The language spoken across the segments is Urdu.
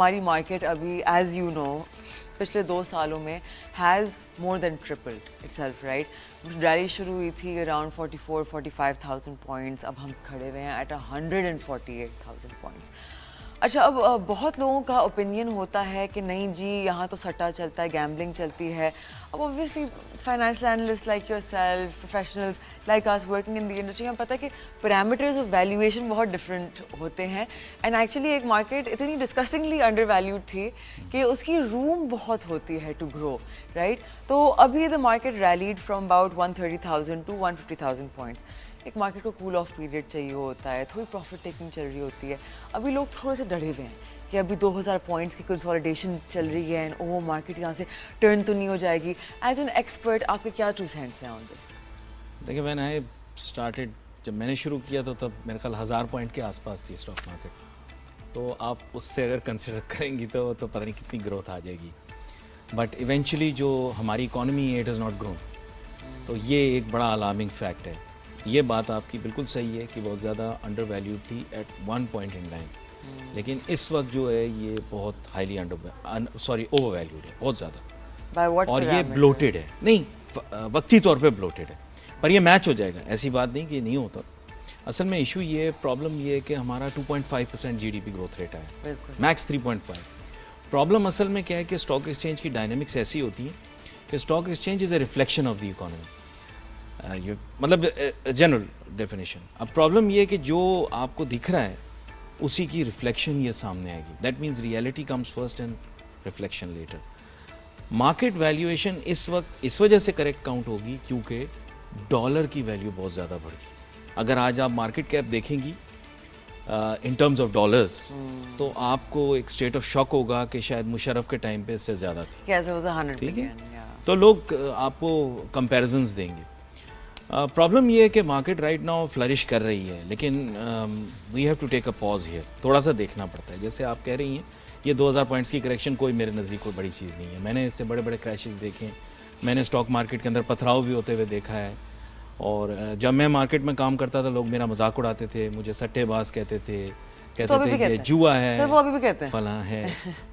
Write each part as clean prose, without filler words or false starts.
ہماری مارکیٹ ابھی ایز یو نو پچھلے 2 سالوں میں has more than tripled itself right. Rally شروع ہوئی تھی اراؤنڈ 44,000-45,000 پوائنٹس, اب ہم کھڑے ہوئے ہیں ایٹ 148,000 پوائنٹس. اچھا, اب بہت لوگوں کا اوپینین ہوتا ہے کہ نہیں جی یہاں تو سٹا چلتا ہے, گیمبلنگ چلتی ہے. اب obviously financial analyst like yourself, professionals like us working in the industry, ہمیں پتہ ہے کہ پیرامیٹرز آف ویلیویشن بہت ڈفرینٹ ہوتے ہیں. اینڈ ایکچولی ایک مارکیٹ اتنی ڈسکسٹنگلی انڈر ویلیوڈ تھی کہ اس کی روم بہت ہوتی ہے ٹو گرو, رائٹ. تو ابھی the market relayed from about 130,000 to 150,000 points. ایک مارکیٹ کو کول آف پیریڈ چاہیے ہوتا ہے, تھوڑی پروفٹ ٹیکنگ چل رہی ہوتی ہے. ابھی لوگ تھوڑے سے ڈرے ہوئے ہیں کہ ابھی 2,000 پوائنٹس کی کنسالیڈیشن چل رہی ہے, اینڈ اوہ مارکیٹ یہاں سے ٹرن تو نہیں ہو جائے گی. ایز این ایکسپرٹ آپ کے کیا ٹرو سینس ہیں آن دس؟ دیکھیں, وین آئی اسٹارٹیڈ, جب میں نے شروع کیا تو تب میرے خیال 1000 پوائنٹ کے آس پاس تھی اسٹاک مارکیٹ. تو آپ اس سے اگر کنسیڈر کریں گی تو پتہ نہیں کتنی گروتھ آ جائے گی. بٹ ایونچولی جو ہماری اکانومی ہے اٹ از ناٹ گرون. تو یہ ایک بڑا الارمنگ فیکٹ ہے. یہ بات آپ کی بالکل صحیح ہے کہ بہت زیادہ انڈر ویلیوڈ تھی at one point in time, لیکن اس وقت جو ہے یہ بہت ہائیلی اوور ویلیوڈ ہے, بہت زیادہ, اور یہ بلوٹیڈ ہے. نہیں, وقتی طور پہ بلوٹیڈ ہے, پر یہ میچ ہو جائے گا, ایسی بات نہیں کہ یہ نہیں ہوتا. اصل میں ایشو یہ, پرابلم یہ ہے کہ ہمارا 2.5% G D P growth rate ہے, میکس 3.5. پرابلم اصل میں کیا ہے کہ اسٹاک ایکسچینج کی ڈائنامکس ایسی ہوتی ہے کہ stock exchange is a reflection of the economy, مطلب جنرل ڈیفینیشن. اب پرابلم یہ ہے کہ جو آپ کو دکھ رہا ہے اسی کی ریفلیکشن یہ سامنے آئے گی. That means reality comes first and reflection later. Market valuation اس وقت اس وجہ سے کریکٹ کاؤنٹ ہوگی کیونکہ ڈالر کی ویلیو بہت زیادہ بڑھ گئی. اگر آج آپ مارکیٹ کیپ دیکھیں گی ان ٹرمز آف ڈالرز تو آپ کو ایک اسٹیٹ آف شاک ہوگا کہ شاید مشرف کے ٹائم پہ اس سے زیادہ تھی. تو لوگ آپ کو کمپیریزنز دیں گے. پرابلم یہ ہے کہ مارکیٹ رائٹ ناؤ فلرش کر رہی ہے, لیکن we have to take a pause here. تھوڑا سا دیکھنا پڑتا ہے. جیسے آپ کہہ رہی ہیں یہ 2000 پوائنٹس کی کریکشن کوئی میرے نزدیک کوئی بڑی چیز نہیں ہے. میں نے اس سے بڑے بڑے کریشز دیکھے ہیں, میں نے اسٹاک مارکیٹ کے اندر پتھراؤ بھی ہوتے ہوئے دیکھا ہے. اور جب میں مارکیٹ میں کام کرتا تھا لوگ میرا مذاق اڑاتے تھے, مجھے سٹے باز کہتے تھے کہ جوا ہے, فلاں ہے.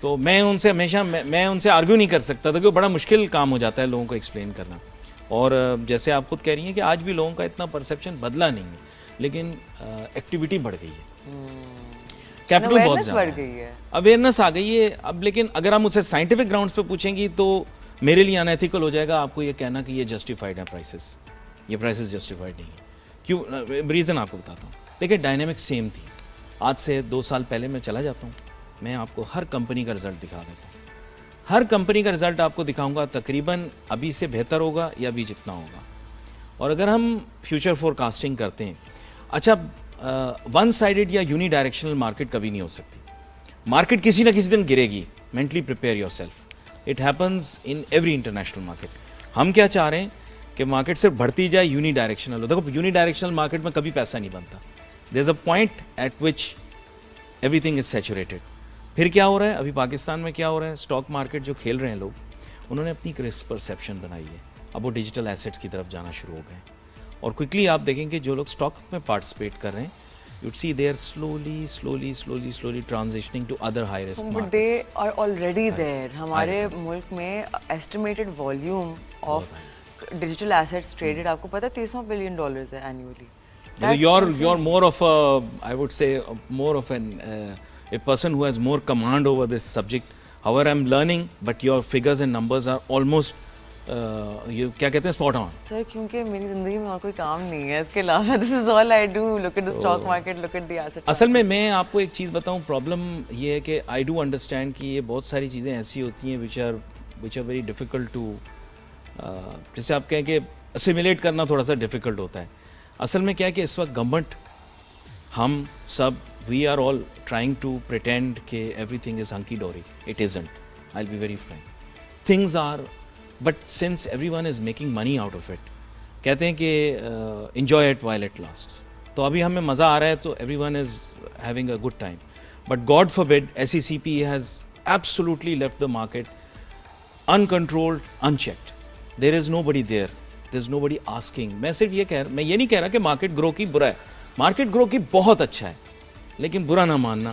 تو میں ان سے ہمیشہ میں ان سے آرگیو نہیں کر سکتا تھا کہ بڑا مشکل کام ہو جاتا ہے لوگوں کو ایکسپلین کرنا. اور جیسے آپ خود کہہ رہی ہیں کہ آج بھی لوگوں کا اتنا پرسیپشن بدلا نہیں ہے, لیکن ایکٹیویٹی بڑھ گئی ہے, کیپٹل بہت زیادہ بڑھ گئی ہے, اویئرنیس آ گئی ہے. اب لیکن اگر آپ مجھ سے سائنٹیفک گراؤنڈس پہ پوچھیں گی تو میرے لیے انیتھیکل ہو جائے گا آپ کو یہ کہنا کہ یہ جسٹیفائڈ ہے پرائسز. یہ پرائسز جسٹیفائڈ نہیں ہے. کیوں؟ ریزن آپ کو بتاتا ہوں. دیکھیں ڈائنامک سیم تھی. آج سے 2 سال پہلے میں چلا جاتا ہوں, میں آپ کو ہر کمپنی کا رزلٹ دکھا دیتا ہوں. ہر کمپنی کا رزلٹ آپ کو دکھاؤں گا تقریباً ابھی سے بہتر ہوگا یا ابھی جتنا ہوگا. اور اگر ہم فیوچر فور کاسٹنگ کرتے ہیں, اچھا ون سائیڈڈ یا یونی ڈائریکشنل مارکیٹ کبھی نہیں ہو سکتی. مارکیٹ کسی نہ کسی دن گرے گی. Mentally prepare your self. It happens in every international market. ہم کیا چاہ رہے ہیں کہ مارکیٹ صرف بڑھتی جائے, یونی ڈائریکشنل ہو. دیکھو یونی ڈائریکشنل مارکیٹ میں کبھی پیسہ نہیں بنتا. There is a point at which everything is saturated. پھر کیا ہو رہا ہے ابھی پاکستان میں, کیا ہو رہا ہے, اسٹاک مارکیٹ جو کھیل رہے ہیں لوگ, انہوں نے اپنی رسک پرسیپشن بنائی ہے. اب وہ ڈیجیٹل ایسیٹس کی طرف جانا شروع ہو گئے ہیں. اور کوئکلی آپ دیکھیں کہ جو لوگ اسٹاک میں پارٹیسپیٹ کر رہے ہیں, you see they are slowly transitioning to other high risk markets. They are already there. ہمارے ملک میں estimated volume of digital assets traded آپ کو پتہ ہے $300 بلین ہے اینیولی. You're more of a, I would say, more of a person who has more command over this subject. However, I'm learning, but your figures and numbers are almost, یہ کیا کہتے ہیں, spot on. سر کیونکہ میری زندگی میں اور کوئی کام نہیں ہے اس کے علاوہ. This is all I do. Look at the stock market, look at the asset. اصل میں آپ کو ایک چیز بتاؤں, پرابلم یہ ہے کہ I do understand کہ یہ بہت ساری چیزیں ایسی ہوتی ہیں which are very difficult to, جیسے آپ کہیں کہ assimilate کرنا تھوڑا سا difficult ہوتا ہے. اصل میں کیا ہے کہ اس وقت گورنمنٹ, ہم سب, we are all trying to pretend کہ everything is hunky dory. It isn't. I will be very frank. Things are, but since everyone is making money out of it, کہتے ہیں کہ انجوائے اٹ وائل اٹ لاسٹس. تو ابھی ہمیں مزہ آ رہا ہے تو everyone is having a good time. But God forbid SECP has absolutely left the market uncontrolled, unchecked. There is nobody there. There is nobody asking. میں صرف میں یہ نہیں کہہ رہا کہ مارکیٹ گرو کی برا ہے. مارکیٹ گرو کی بہت اچھا ہے, لیکن برا نہ ماننا